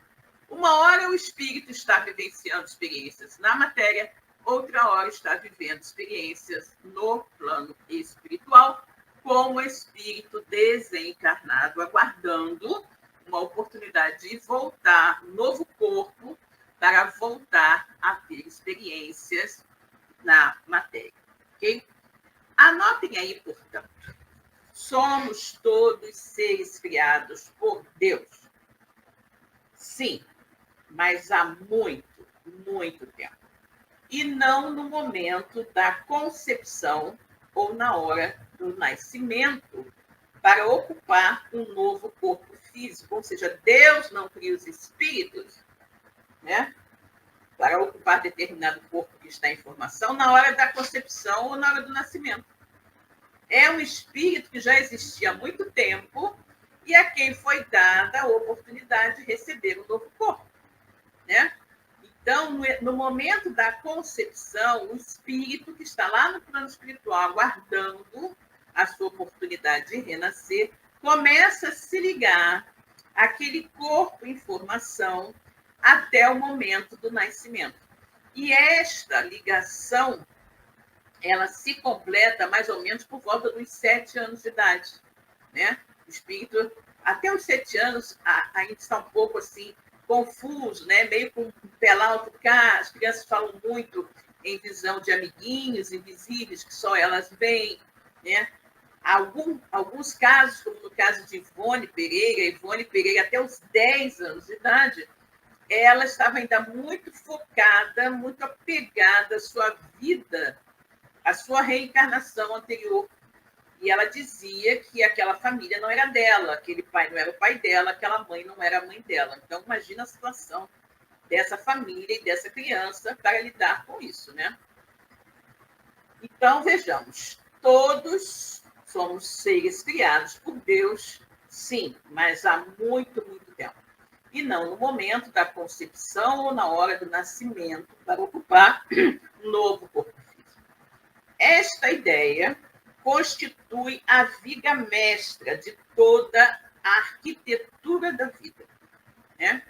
uma hora o espírito está vivenciando experiências na matéria, outra hora está vivendo experiências no plano espiritual, como espírito desencarnado, aguardando uma oportunidade de voltar, um novo corpo, para voltar a ter experiências na matéria. Ok? Anotem aí, portanto, somos todos seres criados por Deus. Sim, mas há muito, muito tempo. E não no momento da concepção ou na hora do nascimento, para ocupar um novo corpo físico. Ou seja, Deus não cria os espíritos, né, para ocupar determinado corpo que está em formação na hora da concepção ou na hora do nascimento. É um espírito que já existia há muito tempo e a quem foi dada a oportunidade de receber um novo corpo, né? Então, no momento da concepção, o espírito que está lá no plano espiritual, aguardando a sua oportunidade de renascer, começa a se ligar àquele corpo em formação até o momento do nascimento. E esta ligação, ela se completa mais ou menos por volta dos 7 anos de idade, né? O espírito, até os 7 anos, a gente está um pouco assim, confuso, né? Meio com um pé alto, porque as crianças falam muito em visão de amiguinhos invisíveis, que só elas veem, né? Alguns casos, como no caso de Ivone Pereira, até os 10 anos de idade, ela estava ainda muito focada, muito apegada à sua vida, à sua reencarnação anterior. E ela dizia que aquela família não era dela, aquele pai não era o pai dela, aquela mãe não era a mãe dela. Então, imagina a situação dessa família e dessa criança para lidar com isso, né? Então, vejamos, todos somos seres criados por Deus, sim, mas há muito, muito tempo. E não no momento da concepção ou na hora do nascimento para ocupar um novo corpo físico. Esta ideia constitui a viga mestra de toda a arquitetura da vida, né?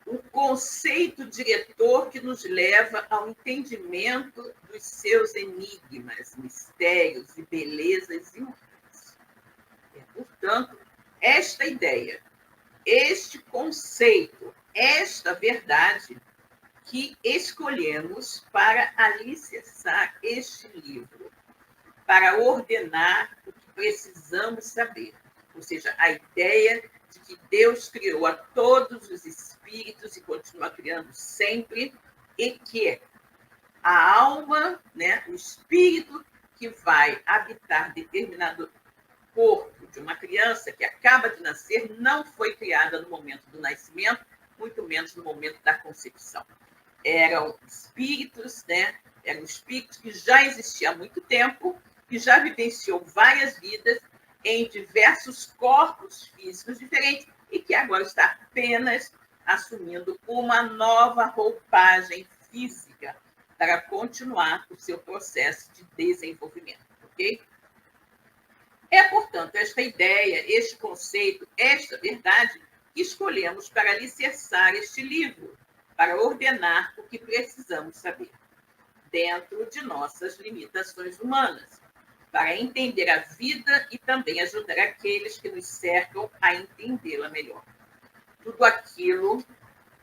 O conceito diretor que nos leva ao entendimento dos seus enigmas, mistérios e belezas imortais. Portanto, esta ideia, este conceito, esta verdade que escolhemos para alicerçar este livro, para ordenar o que precisamos saber. Ou seja, a ideia de que Deus criou a todos os espíritos e continua criando sempre, e que a alma, né, o espírito que vai habitar determinado corpo de uma criança que acaba de nascer não foi criada no momento do nascimento, muito menos no momento da concepção. Eram espíritos, né? Eram espíritos que já existiam há muito tempo, que já vivenciou várias vidas em diversos corpos físicos diferentes e que agora está apenas assumindo uma nova roupagem física para continuar o seu processo de desenvolvimento, ok? É, portanto, esta ideia, este conceito, esta verdade que escolhemos para alicerçar este livro, para ordenar o que precisamos saber, dentro de nossas limitações humanas, para entender a vida e também ajudar aqueles que nos cercam a entendê-la melhor. Tudo aquilo,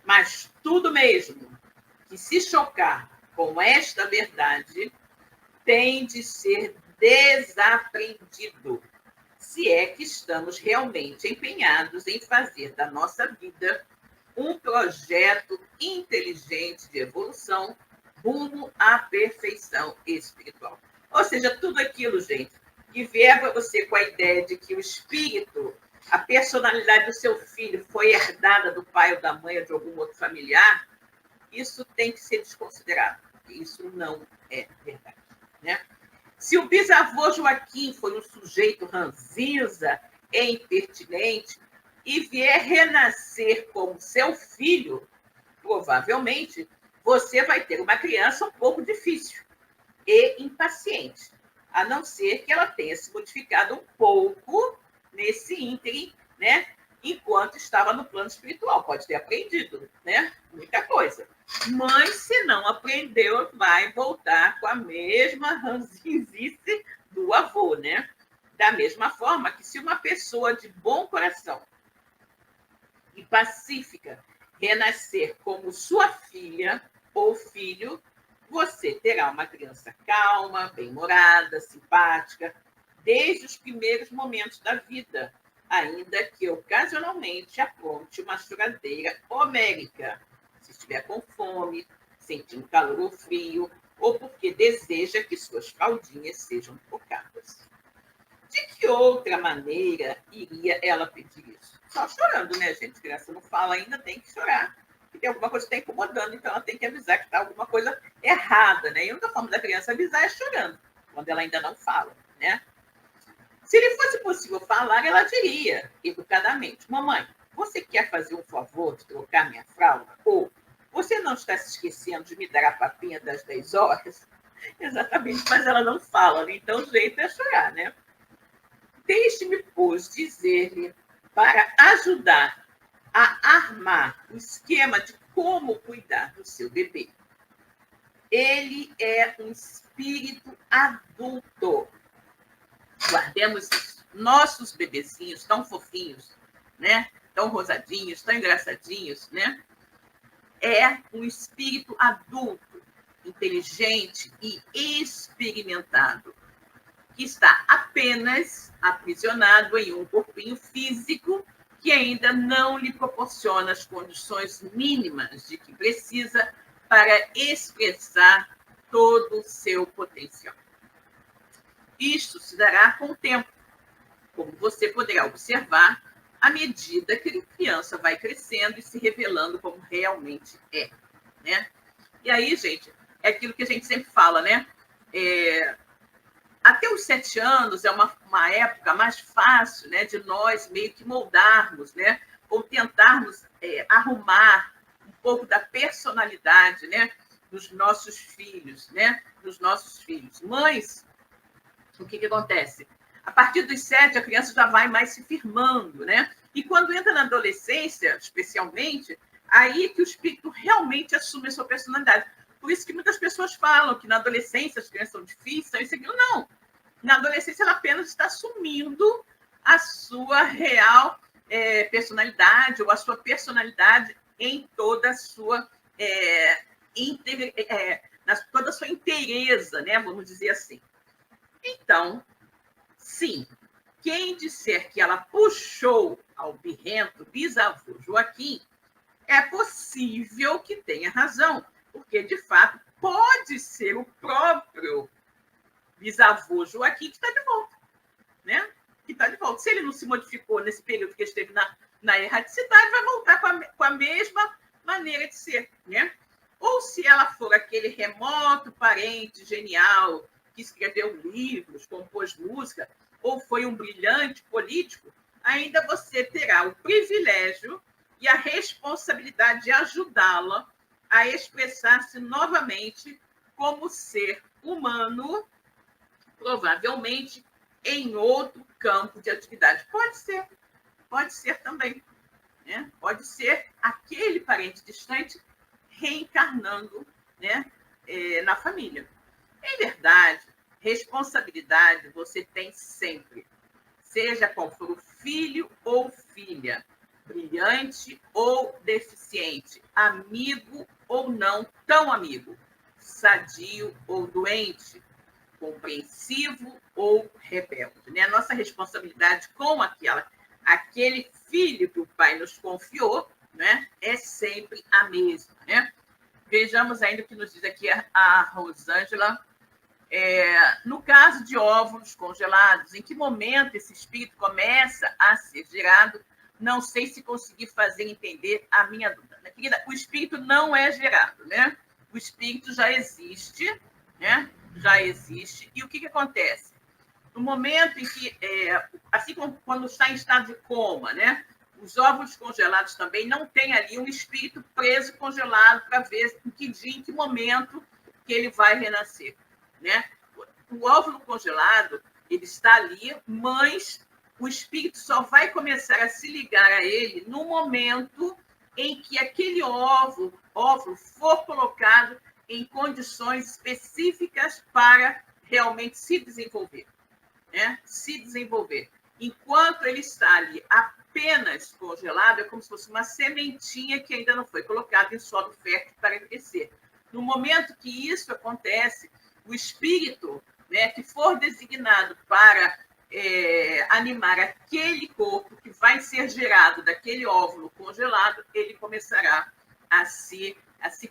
mas tudo mesmo, que se chocar com esta verdade tem de ser desaprendido, se é que estamos realmente empenhados em fazer da nossa vida um projeto inteligente de evolução rumo à perfeição espiritual. Ou seja, tudo aquilo, gente, que vier para você com a ideia de que o espírito, a personalidade do seu filho foi herdada do pai ou da mãe ou de algum outro familiar, isso tem que ser desconsiderado. Isso não é verdade, né? Se o bisavô Joaquim foi um sujeito ranzinza e impertinente e vier renascer como seu filho, provavelmente você vai ter uma criança um pouco difícil e impaciente, a não ser que ela tenha se modificado um pouco nesse ínterim, né? Enquanto estava no plano espiritual. Pode ter aprendido, né? Muita coisa. Mas, se não aprendeu, vai voltar com a mesma ranzinzice do avô, né? Da mesma forma que se uma pessoa de bom coração e pacífica renascer como sua filha ou filho, você terá uma criança calma, bem-humorada, simpática, desde os primeiros momentos da vida, ainda que ocasionalmente apronte uma choradeira homérica, se estiver com fome, sentindo calor ou frio, ou porque deseja que suas fraldinhas sejam trocadas. De que outra maneira iria ela pedir isso? Só chorando, né, gente? Criança não fala ainda, tem que chorar. E tem alguma coisa que está incomodando, então ela tem que avisar que está alguma coisa errada, né? E a única forma da criança avisar é chorando, quando ela ainda não fala, né? Se lhe fosse possível falar, ela diria, educadamente, mamãe, você quer fazer um favor de trocar minha fralda? Ou, você não está se esquecendo de me dar a papinha das 10 horas? Exatamente, mas ela não fala, né? Então o jeito é chorar, né? Deixe-me, pois, dizer-lhe, para ajudar a armar o esquema de como cuidar do seu bebê. Ele é um espírito adulto. Guardemos nossos bebezinhos tão fofinhos, né? Tão rosadinhos, tão engraçadinhos, né? É um espírito adulto, inteligente e experimentado, que está apenas aprisionado em um corpinho físico que ainda não lhe proporciona as condições mínimas de que precisa para expressar todo o seu potencial. Isto se dará com o tempo, como você poderá observar, à medida que a criança vai crescendo e se revelando como realmente é, né? E aí, gente, é aquilo que a gente sempre fala, né? Até os 7 anos é uma época mais fácil, né, de nós meio que moldarmos, né, ou tentarmos arrumar um pouco da personalidade, né, dos nossos filhos, né, dos nossos filhos. Mães, o que acontece? A partir dos 7, a criança já vai mais se firmando, né? E quando entra na adolescência, especialmente, aí que o espírito realmente assume a sua personalidade. Por isso que muitas pessoas falam que na adolescência as crianças são difíceis, isso aqui não. Na adolescência ela apenas está assumindo a sua real personalidade, ou a sua personalidade em toda a sua toda a sua inteireza, né? Vamos dizer assim. Então, sim, quem disser que ela puxou ao birrento bisavô Joaquim, é possível que tenha razão, porque, de fato, pode ser o próprio bisavô Joaquim que está de volta, né? Que está de volta. Se ele não se modificou nesse período que ele esteve na erraticidade, vai voltar com a mesma maneira de ser, né? Ou se ela for aquele remoto parente genial que escreveu livros, compôs música, ou foi um brilhante político, ainda você terá o privilégio e a responsabilidade de ajudá-la a expressar-se novamente como ser humano, provavelmente em outro campo de atividade. Pode ser também, né? Pode ser aquele parente distante reencarnando, né, na família. Em verdade, responsabilidade você tem sempre, seja qual for o filho ou filha, brilhante ou deficiente, amigo ou não tão amigo, sadio ou doente, compreensivo ou rebelde. Né? A nossa responsabilidade com aquele filho que o pai nos confiou, né, é sempre a mesma. Né? Vejamos ainda o que nos diz aqui a Rosângela. No caso de óvulos congelados, em que momento esse espírito começa a ser gerado? Não sei se consegui fazer entender a minha dúvida. Querida, o espírito não é gerado, né? O espírito já existe, né? Já existe. E o que acontece? No momento em que, assim como quando está em estado de coma, né? Os óvulos congelados também não tem ali um espírito preso, congelado, para ver em que dia, em que momento que ele vai renascer. Né? O óvulo congelado, ele está ali, mas o espírito só vai começar a se ligar a ele no momento em que aquele óvulo for colocado em condições específicas para realmente se desenvolver. Né? Se desenvolver. Enquanto ele está ali apenas congelado, é como se fosse uma sementinha que ainda não foi colocada em solo fértil para crescer. No momento que isso acontece, o espírito, né, que for designado para animar aquele corpo que vai ser gerado daquele óvulo congelado, ele começará a se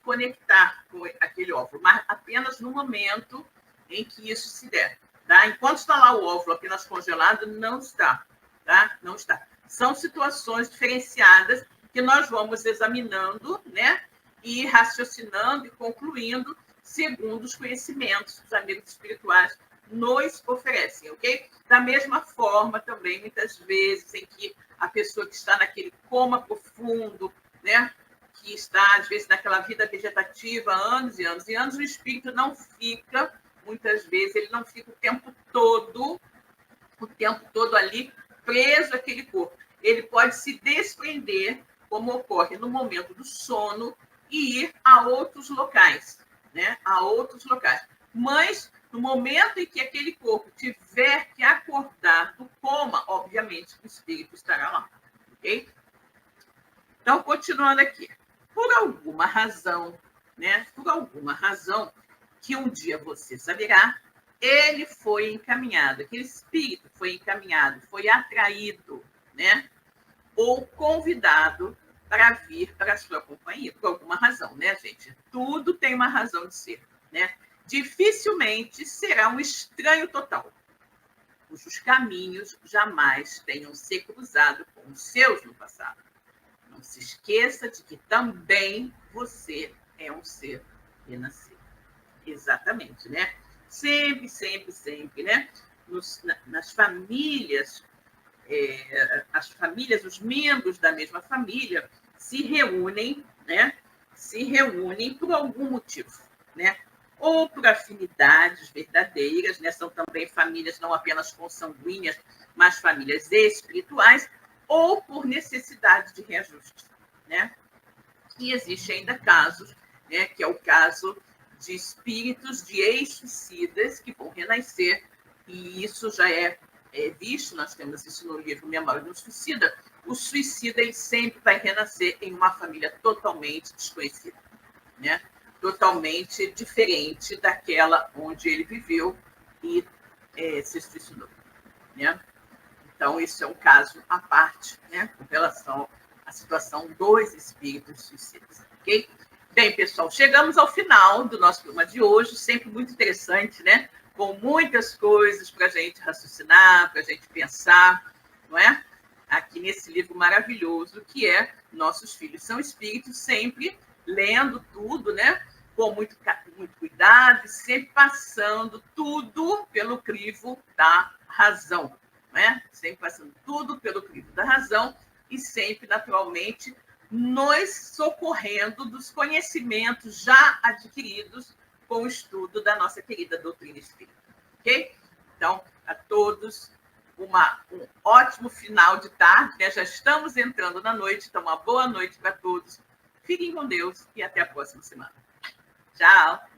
conectar com aquele óvulo, mas apenas no momento em que isso se der. Tá? Enquanto está lá o óvulo apenas congelado, não está. Tá? Não está. São situações diferenciadas que nós vamos examinando, né, e raciocinando e concluindo segundo os conhecimentos que os amigos espirituais nos oferecem, ok? Da mesma forma, também, muitas vezes, em que a pessoa que está naquele coma profundo, né, que está, às vezes, naquela vida vegetativa, anos e anos e anos, o espírito não fica, muitas vezes, ele não fica o tempo todo ali preso àquele corpo. Ele pode se desprender, como ocorre no momento do sono, e ir a outros locais, né? A outros locais. Mas, no momento em que aquele corpo tiver que acordar do coma, obviamente, o espírito estará lá, ok? Então, continuando aqui. Por alguma razão, né? Por alguma razão que um dia você saberá, ele foi encaminhado, aquele espírito foi encaminhado, foi atraído, né? Ou convidado para vir para a sua companhia, por alguma razão, né, gente? Tudo tem uma razão de ser, né? Dificilmente será um estranho total, cujos caminhos jamais tenham se cruzado com os seus no passado. Não se esqueça de que também você é um ser renascido. Exatamente, né? Sempre, sempre, sempre, né? Nas famílias, as famílias, os membros da mesma família se reúnem, né? Se reúnem por algum motivo, né? Ou por afinidades verdadeiras, né? São também famílias não apenas consanguíneas, mas famílias espirituais, ou por necessidade de reajuste, né? E existe ainda casos, né? Que é o caso de espíritos de ex-suicidas que vão renascer, e isso já é visto, nós temos isso no livro Memória de um Suicida. O suicida ele sempre vai renascer em uma família totalmente desconhecida, né? Totalmente diferente daquela onde ele viveu e se suicidou, né? Então, isso é um caso à parte, né, com relação à situação dos espíritos suicidas, ok? Bem, pessoal, chegamos ao final do nosso programa de hoje, sempre muito interessante, né? Com muitas coisas para a gente raciocinar, para a gente pensar, não é? Aqui nesse livro maravilhoso que é Nossos Filhos São Espíritos, sempre lendo tudo, né? Com muito cuidado, e sempre passando tudo pelo crivo da razão, né? Sempre passando tudo pelo crivo da razão e sempre, naturalmente, nos socorrendo dos conhecimentos já adquiridos com o estudo da nossa querida doutrina espírita, ok? Então, a todos, um ótimo final de tarde, né? Já estamos entrando na noite, então uma boa noite para todos. Fiquem com Deus e até a próxima semana. Tchau!